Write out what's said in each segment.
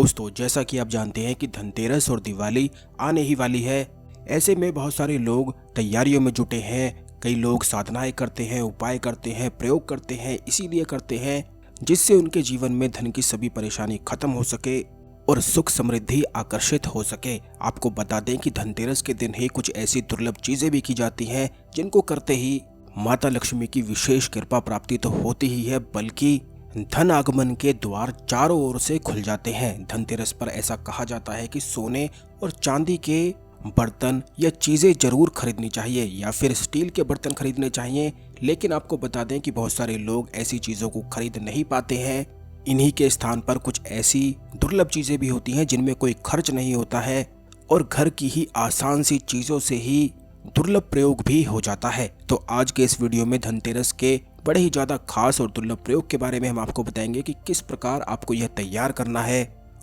दोस्तों, जैसा कि आप जानते हैं कि धनतेरस और दिवाली आने ही वाली है। ऐसे में बहुत सारे लोग तैयारियों में जुटे हैं। कई लोग साधनाएं करते हैं, उपाय करते हैं, प्रयोग करते हैं, इसीलिए करते हैं जिससे उनके जीवन में धन की सभी परेशानी खत्म हो सके और सुख समृद्धि आकर्षित हो सके। आपको बता दें कि धनतेरस के दिन ही कुछ ऐसी दुर्लभ चीजें भी की जाती हैं जिनको करते ही माता लक्ष्मी की विशेष कृपा प्राप्ति तो होती ही है, बल्कि धन आगमन के द्वार चारों ओर से खुल जाते हैं। धनतेरस पर ऐसा कहा जाता है कि सोने और चांदी के बर्तन या चीजें जरूर खरीदनी चाहिए या फिर स्टील के बर्तन खरीदने चाहिए। लेकिन आपको बता दें कि बहुत सारे लोग ऐसी चीजों को खरीद नहीं पाते हैं। इन्हीं के स्थान पर कुछ ऐसी दुर्लभ चीजें भी होती हैं जिनमें कोई खर्च नहीं होता है और घर की ही आसान सी चीजों से ही दुर्लभ प्रयोग भी हो जाता है। तो आज के इस वीडियो में धनतेरस के बड़े ही ज्यादा खास और दुर्लभ प्रयोग के बारे में हम आपको बताएंगे कि किस प्रकार आपको यह तैयार करना है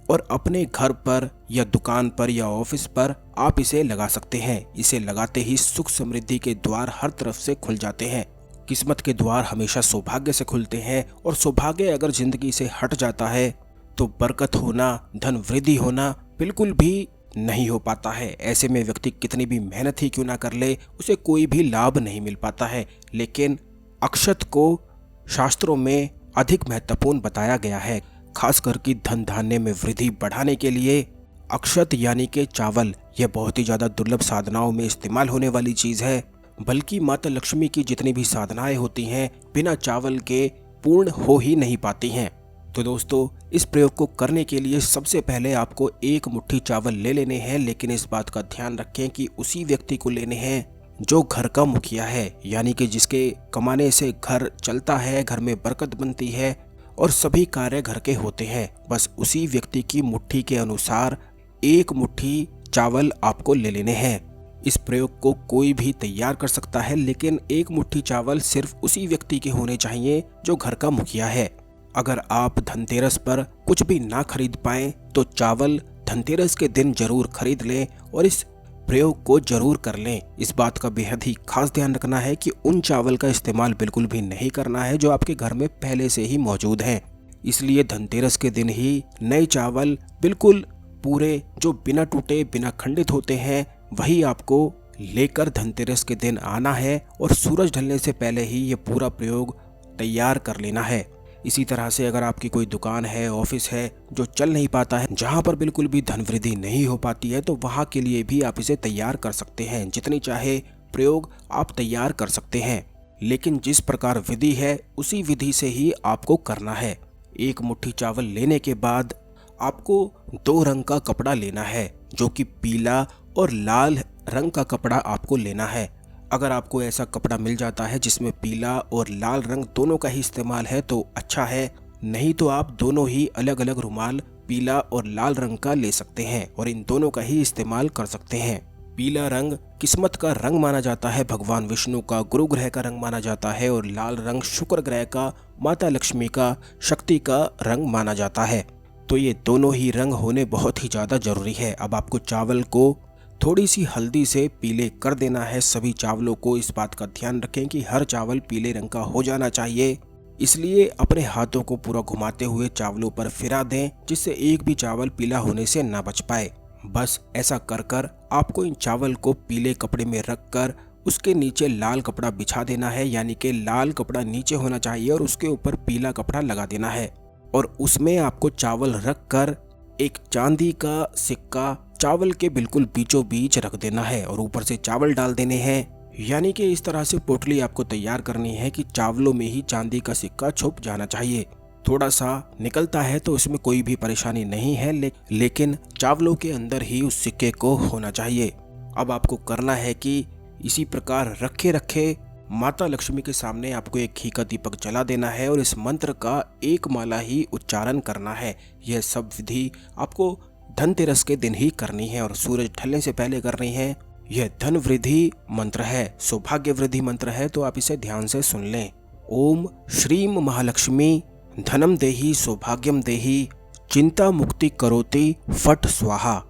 और अपने घर पर या दुकान पर या ऑफिस पर आप इसे लगा सकते हैं। इसे लगाते ही सुख समृद्धि के द्वार हर तरफ से खुल जाते हैं। किस्मत के द्वार हमेशा सौभाग्य से खुलते हैं और सौभाग्य अगर जिंदगी से हट जाता है तो बरकत होना, धन वृद्धि होना बिल्कुल भी नहीं हो पाता है। ऐसे में व्यक्ति कितनी भी मेहनत ही क्यों ना कर ले, उसे कोई भी लाभ नहीं मिल पाता है। लेकिन अक्षत को शास्त्रों में अधिक महत्वपूर्ण बताया गया है, खासकर कि धन धान्य में वृद्धि बढ़ाने के लिए। अक्षत यानी के चावल, यह बहुत ही ज्यादा दुर्लभ साधनाओं में इस्तेमाल होने वाली चीज है। बल्कि माता लक्ष्मी की जितनी भी साधनाएं होती हैं बिना चावल के पूर्ण हो ही नहीं पाती हैं। तो दोस्तों, इस प्रयोग को करने के लिए सबसे पहले आपको एक मुट्ठी चावल ले लेने हैं। लेकिन इस बात का ध्यान रखें कि उसी व्यक्ति को लेने हैं जो घर का मुखिया है, यानी कि जिसके कमाने से घर चलता है, घर में बरकत बनती है और सभी कार्य घर के होते हैं। बस उसी व्यक्ति की मुट्ठी के अनुसार एक मुट्ठी चावल आपको ले लेने हैं। इस प्रयोग को कोई भी तैयार कर सकता है, लेकिन एक मुट्ठी चावल सिर्फ उसी व्यक्ति के होने चाहिए जो घर का मुखिया है। अगर आप धनतेरस पर कुछ भी ना खरीद पाए तो चावल धनतेरस के दिन जरूर खरीद लें और इस प्रयोग को जरूर कर लें। इस बात का बेहद ही खास ध्यान रखना है कि उन चावल का इस्तेमाल बिल्कुल भी नहीं करना है जो आपके घर में पहले से ही मौजूद हैं। इसलिए धनतेरस के दिन ही नए चावल बिल्कुल पूरे, जो बिना टूटे बिना खंडित होते हैं, वही आपको लेकर धनतेरस के दिन आना है और सूरज ढलने से पहले ही ये पूरा प्रयोग तैयार कर लेना है। इसी तरह से अगर आपकी कोई दुकान है, ऑफिस है जो चल नहीं पाता है, जहां पर बिल्कुल भी धन वृद्धि नहीं हो पाती है, तो वहां के लिए भी आप इसे तैयार कर सकते हैं। जितनी चाहे प्रयोग आप तैयार कर सकते हैं, लेकिन जिस प्रकार विधि है उसी विधि से ही आपको करना है। एक मुट्ठी चावल लेने के बाद आपको 2 रंग का कपड़ा लेना है, जो कि पीला और लाल रंग का कपड़ा आपको लेना है। अगर आपको ऐसा कपड़ा मिल जाता है जिसमें पीला और लाल रंग दोनों का ही इस्तेमाल है तो अच्छा है, नहीं तो आप दोनों ही अलग अलग रुमाल पीला और लाल रंग का ले सकते हैं और इन दोनों का ही इस्तेमाल कर सकते हैं। पीला रंग किस्मत का रंग माना जाता है, भगवान विष्णु का गुरु ग्रह का रंग माना जाता है, और लाल रंग शुक्र ग्रह का, माता लक्ष्मी का, शक्ति का रंग माना जाता है। तो ये दोनों ही रंग होने बहुत ही ज्यादा जरूरी है। अब आपको चावल को थोड़ी सी हल्दी से पीले कर देना है। सभी चावलों को इस बात का ध्यान रखें कि हर चावल पीले रंग का हो जाना चाहिए, इसलिए अपने हाथों को पूरा घुमाते हुए चावलों पर फिरा दें जिससे एक भी चावल पीला होने से ना बच पाए। बस ऐसा कर कर आपको इन चावल को पीले कपड़े में रखकर उसके नीचे लाल कपड़ा बिछा देना है, यानी कि लाल कपड़ा नीचे होना चाहिए और उसके ऊपर पीला कपड़ा लगा देना है। और उसमें आपको चावल रख कर एक चांदी का सिक्का चावल के बिल्कुल बीचों बीच रख देना है और ऊपर से चावल डाल देने हैं। यानी कि इस तरह से पोटली आपको तैयार करनी है कि चावलों में ही चांदी का सिक्का छुप जाना चाहिए। थोड़ा सा निकलता है तो इसमें कोई भी परेशानी नहीं है, लेकिन चावलों के अंदर ही उस सिक्के को होना चाहिए। अब आपको करना है कि इसी प्रकार रखे रखे माता लक्ष्मी के सामने आपको एक घी का दीपक जला देना है और इस मंत्र का एक माला ही उच्चारण करना है। यह सब विधि आपको धनतेरस के दिन ही करनी है और सूरज ढलने से पहले करनी है। यह धन वृद्धि मंत्र है, सौभाग्य वृद्धि मंत्र है, तो आप इसे ध्यान से सुन लें। ओम श्रीम महालक्ष्मी धनम देहि सौभाग्यम देहि चिंता मुक्ति करोति फट स्वाहा।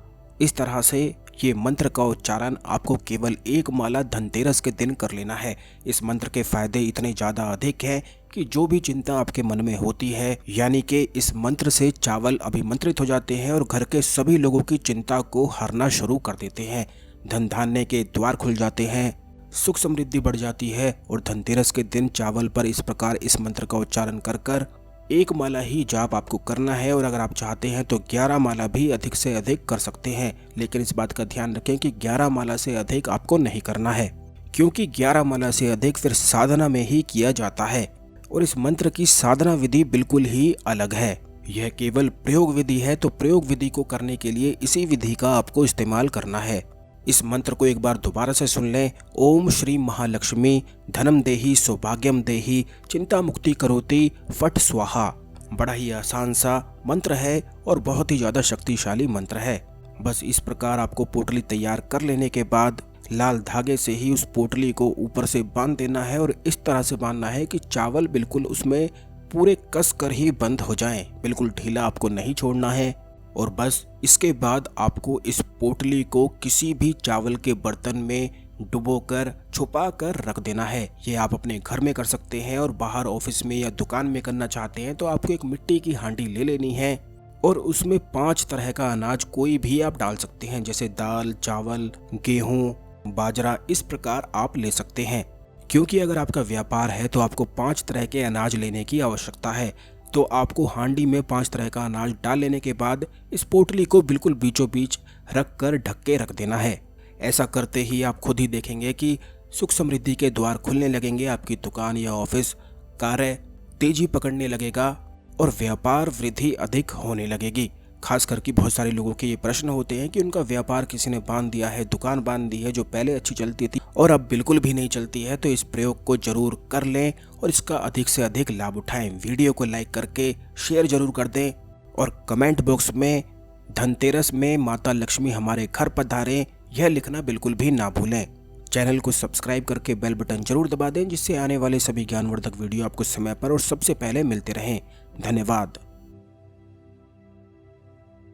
इस तरह से ये मंत्र का उच्चारण आपको केवल एक माला धनतेरस के दिन कर लेना है। इस मंत्र के फायदे इतने ज़्यादा अधिक हैं कि जो भी चिंता आपके मन में होती है, यानी कि इस मंत्र से चावल अभिमंत्रित हो जाते हैं और घर के सभी लोगों की चिंता को हरना शुरू कर देते हैं। धन धान्य के द्वार खुल जाते हैं, सुख समृद्धि बढ़ जाती है। और धनतेरस के दिन चावल पर इस प्रकार इस मंत्र का उच्चारण कर कर एक माला ही जाप आपको करना है। और अगर आप चाहते हैं तो 11 माला भी अधिक से अधिक कर सकते हैं, लेकिन इस बात का ध्यान रखें कि 11 माला से अधिक आपको नहीं करना है, क्योंकि 11 माला से अधिक फिर साधना में ही किया जाता है। और इस मंत्र की साधना विधि बिल्कुल ही अलग है। यह केवल प्रयोग विधि है, तो प्रयोग विधि को करने के लिए इसी विधि का आपको इस्तेमाल करना है। इस मंत्र को एक बार दोबारा से सुन लें। ओम श्री महालक्ष्मी धनम देही सौभाग्यम देही चिंता मुक्ति करोति फट स्वाहा। बड़ा ही आसान सा मंत्र है और बहुत ही ज़्यादा शक्तिशाली मंत्र है। बस इस प्रकार आपको पोटली तैयार कर लेने के बाद लाल धागे से ही उस पोटली को ऊपर से बांध देना है और इस तरह से बांधना है कि चावल बिल्कुल उसमें पूरे कस कर ही बंद हो जाएं। बिल्कुल ढीला आपको नहीं छोड़ना है। और बस इसके बाद आपको इस पोटली को किसी भी चावल के बर्तन में डुबोकर छुपा कर रख देना है। ये आप अपने घर में कर सकते हैं और बाहर ऑफिस में या दुकान में करना चाहते हैं तो आपको एक मिट्टी की हांडी ले लेनी है और उसमें 5 तरह का अनाज कोई भी आप डाल सकते हैं, जैसे दाल, चावल, गेहूं, बाजरा, इस प्रकार आप ले सकते हैं। क्योंकि अगर आपका व्यापार है तो आपको 5 तरह के अनाज लेने की आवश्यकता है। तो आपको हांडी में 5 तरह का अनाज डाल लेने के बाद इस पोटली को बिल्कुल बीचों बीच रख कर ढक के रख देना है। ऐसा करते ही आप खुद ही देखेंगे कि सुख समृद्धि के द्वार खुलने लगेंगे। आपकी दुकान या ऑफिस कार्य तेजी पकड़ने लगेगा और व्यापार वृद्धि अधिक होने लगेगी। खास करके बहुत सारे लोगों के ये प्रश्न होते हैं कि उनका व्यापार किसी ने बांध दिया है, दुकान बांध दी है जो पहले अच्छी चलती थी और अब बिल्कुल भी नहीं चलती है। तो इस प्रयोग को जरूर कर लें और इसका अधिक से अधिक लाभ उठाएं। वीडियो को लाइक करके शेयर जरूर कर दें और कमेंट बॉक्स में धनतेरस में माता लक्ष्मी हमारे घर पधारें यह लिखना बिल्कुल भी ना भूलें। चैनल को सब्सक्राइब करके बेल बटन जरूर दबा दें, जिससे आने वाले सभी ज्ञानवर्धक वीडियो आपको समय पर और सबसे पहले मिलते रहें। धन्यवाद।